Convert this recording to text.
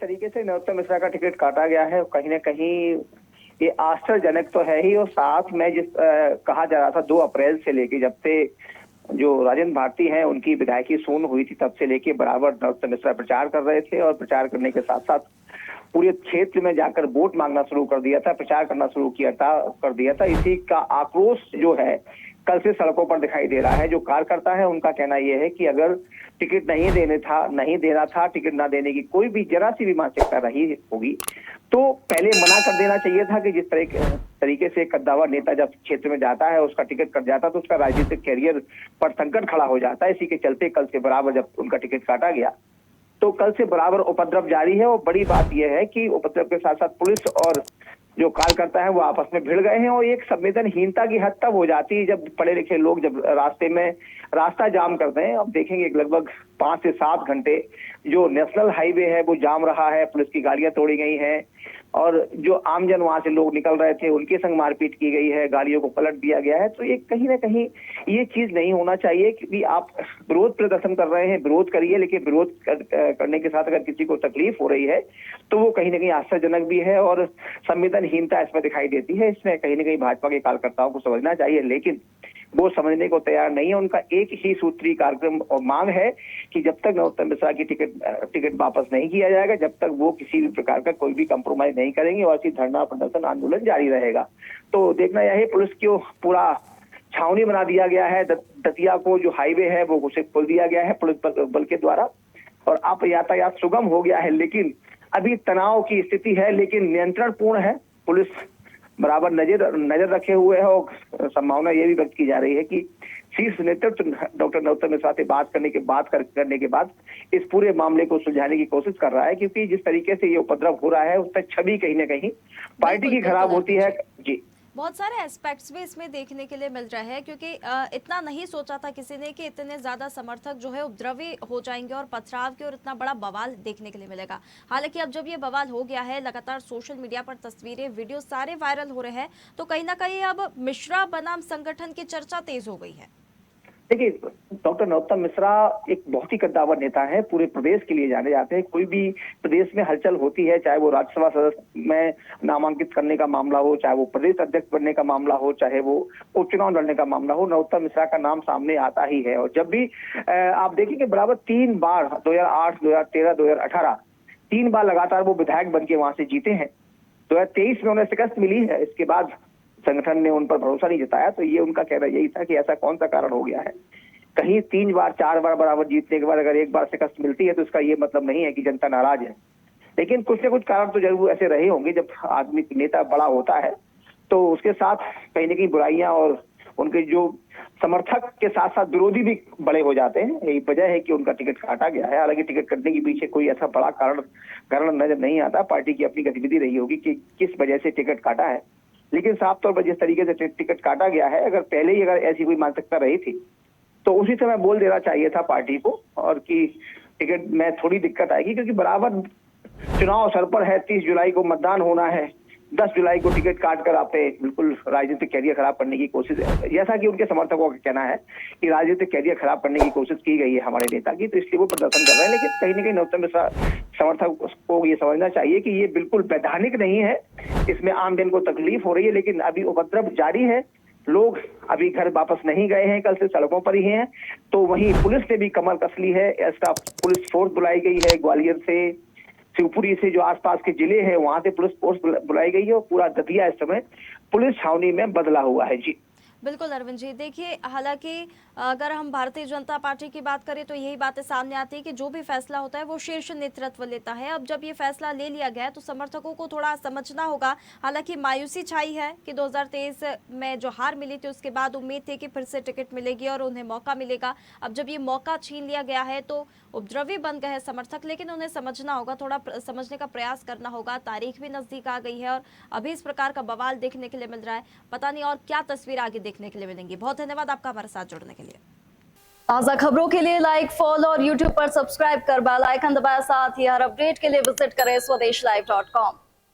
तरीके से नरोत्तम मिश्रा का टिकट काटा गया है, कहीं ना कहीं ये आश्चर्यजनक तो है ही, और साथ में जिस कहा जा रहा था 2 अप्रैल से लेके, जब से जो राजेंद्र भारती हैं उनकी विधायकी शून्य हुई थी, तब से लेके बराबर नरोत्तम मिश्रा प्रचार कर रहे थे, और प्रचार करने के साथ साथ पूरे क्षेत्र में जाकर वोट मांगना शुरू कर दिया था, प्रचार करना शुरू कर दिया था। इसी का आक्रोश जो है कल से सड़कों पर दिखाई दे रहा है। जो कार्यकर्ता है उनका कहना यह है कि अगर टिकट नहीं देना था, टिकट ना देने की कोई भी जरा सी भी मानसिकता रही होगी तो पहले मना कर देना चाहिए था, कि जिस तरीके से कद्दावर नेता जब क्षेत्र में जाता है, उसका टिकट कट जाता तो उसका राजनीतिक कैरियर पर संकट खड़ा हो जाता है। इसी के चलते कल से बराबर जब उनका टिकट काटा गया तो कल से बराबर उपद्रव जारी है। और बड़ी बात यह है कि उपद्रव के साथ साथ पुलिस और जो कार्यकर्ता है वो आपस में भिड़ गए हैं, और एक संवेदनहीनता की हद तब हो जाती है जब पढ़े लिखे लोग जब रास्ते में रास्ता जाम करते हैं। अब देखेंगे लगभग 5 से 7 घंटे जो नेशनल हाईवे है वो जाम रहा है, पुलिस की गाड़ियां तोड़ी गई हैं, और जो आमजन वहां से लोग निकल रहे थे उनके संग मारपीट की गई है, गाड़ियों को पलट दिया गया है। तो ये कहीं ना कहीं ये चीज नहीं होना चाहिए, क्योंकि आप विरोध प्रदर्शन कर रहे हैं, विरोध करिए, लेकिन विरोध करने के साथ अगर किसी को तकलीफ हो रही है तो वो कहीं ना कहीं आश्चर्यजनक भी है, और संवेदनहीनता इसमें दिखाई देती है। इसमें कहीं ना कहीं भाजपा के कार्यकर्ताओं को समझना चाहिए, लेकिन वो समझने को तैयार नहीं है। उनका एक ही सूत्री कार्यक्रम और मांग है कि जब तक नरोत्तम मिश्रा की टिकट वापस नहीं किया जाएगा, जब तक वो किसी भी प्रकार का कोई भी कंप्रोमाइज नहीं करेंगे, और ऐसी धरना प्रदर्शन आंदोलन जारी रहेगा। तो देखना यह है, पुलिस को पूरा छावनी बना दिया गया है, दतिया को जो हाईवे है वो उसे खोल दिया गया है पुलिस बल के द्वारा, और अब यातायात सुगम हो गया है। लेकिन अभी तनाव की स्थिति है, लेकिन नियंत्रण पूर्ण है। पुलिस बराबर नजर रखे हुए है, और संभावना ये भी व्यक्त की जा रही है कि शीर्ष नेतृत्व डॉक्टर नरोत्तम मिश्रा से बात करने के बाद इस पूरे मामले को सुलझाने की कोशिश कर रहा है, क्योंकि जिस तरीके से ये उपद्रव हो रहा है उससे छवि कहीं ना कहीं पार्टी की खराब होती है। जी, बहुत सारे एस्पेक्ट्स भी इसमें देखने के लिए मिल रहे हैं, क्योंकि इतना नहीं सोचा था किसी ने कि इतने ज्यादा समर्थक जो है उपद्रवी हो जाएंगे और पथराव के और इतना बड़ा बवाल देखने के लिए मिलेगा। हालांकि अब जब ये बवाल हो गया है, लगातार सोशल मीडिया पर तस्वीरें, वीडियो सारे वायरल हो रहे हैं, तो कहीं ना कहीं अब मिश्रा बनाम संगठन की चर्चा तेज हो गई है। देखिए, डॉक्टर नरोत्तम मिश्रा एक बहुत ही कद्दावर नेता है, पूरे प्रदेश के लिए जाने जाते हैं। कोई भी प्रदेश में हलचल होती है, चाहे वो राज्यसभा सदस्य में नामांकित करने का मामला हो, चाहे वो प्रदेश अध्यक्ष बनने का मामला हो, चाहे वो उपचुनाव लड़ने का मामला हो, नरोत्तम मिश्रा का नाम सामने आता ही है। और जब भी आप देखेंगे बराबर 3 बार 2008, 2013, 2018 3 बार लगातार वो विधायक बन के वहां से जीते हैं। 2023 में उन्हें शिकस्त मिली है, इसके बाद संगठन ने उन पर भरोसा नहीं जताया। तो ये उनका कहना यही था कि ऐसा कौन सा कारण हो गया है, कहीं 3 बार 4 बार बराबर जीतने के बाद अगर एक बार शिकस्त मिलती है तो इसका ये मतलब नहीं है कि जनता नाराज है। लेकिन कुछ न कुछ कारण तो जरूर ऐसे रहे होंगे। जब आदमी नेता बड़ा होता है तो उसके साथ कहीं न कहीं बुराइयां और उनके जो समर्थक के साथ साथ विरोधी भी बड़े हो जाते हैं। यही वजह है कि उनका टिकट काटा गया है। हालांकि टिकट कटने के पीछे कोई ऐसा बड़ा कारण नजर नहीं आता। पार्टी की अपनी गतिविधि रही होगी कि किस वजह से टिकट काटा है, लेकिन साफ तौर पर जिस तरीके से टिकट काटा गया है, अगर ऐसी कोई मानसिकता रही थी तो उसी समय बोल देना चाहिए था पार्टी को, और कि टिकट में थोड़ी दिक्कत आएगी, क्योंकि बराबर चुनाव सर पर है। 30 जुलाई को मतदान होना है, 10 जुलाई को टिकट काट कर आपने बिल्कुल राजनीतिक कैरियर खराब करने की कोशिश है। जैसा कि उनके समर्थकों का कहना है कि राजनीतिक कैरियर खराब करने की कोशिश की गई है हमारे नेता की, तो इसलिए वो प्रदर्शन कर रहे हैं। लेकिन कहीं ना कहीं नरोत्तम मिश्रा समर्थक को ये समझना चाहिए कि ये बिल्कुल वैधानिक नहीं है, इसमें आम जन को तकलीफ हो रही है, लेकिन अभी उपद्रव जारी है। लोग अभी घर वापस नहीं गए हैं, कल से सड़कों पर ही हैं। तो वहीं पुलिस ने भी कमर कस ली है। ऐसा पुलिस फोर्स बुलाई गई है, ग्वालियर से, शिवपुरी से जो आसपास के जिले हैं वहां से पुलिस फोर्स बुलाई गई है, और पूरा दतिया इस समय पुलिस छावनी में बदला हुआ है। जी बिल्कुल अरविंद जी, देखिए हालांकि अगर हम भारतीय जनता पार्टी की बात करें तो यही बातें सामने आती है कि जो भी फैसला होता है वो शीर्ष नेतृत्व लेता है। अब जब ये फैसला ले लिया गया है तो समर्थकों को थोड़ा समझना होगा। हालांकि मायूसी छाई है कि 2023 में जो हार मिली थी उसके बाद उम्मीद थी कि फिर से टिकट मिलेगी और उन्हें मौका मिलेगा। अब जब ये मौका छीन लिया गया है तो उपद्रवी बन गए हैं समर्थक, लेकिन उन्हें समझना होगा, थोड़ा समझने का प्रयास करना होगा। तारीख भी नजदीक आ गई है और अभी इस प्रकार का बवाल देखने के लिए मिल रहा है, पता नहीं और क्या तस्वीर आगे देखने के लिए मिलेंगी। बहुत धन्यवाद आपका हमारे साथ जुड़ने के लिए। ताज़ा खबरों के लिए लाइक, फॉलो और यूट्यूब पर सब्सक्राइब कर बेल आइकन दबाएं। साथ ही हर अपडेट के लिए विजिट करें स्वदेशलाइव.com।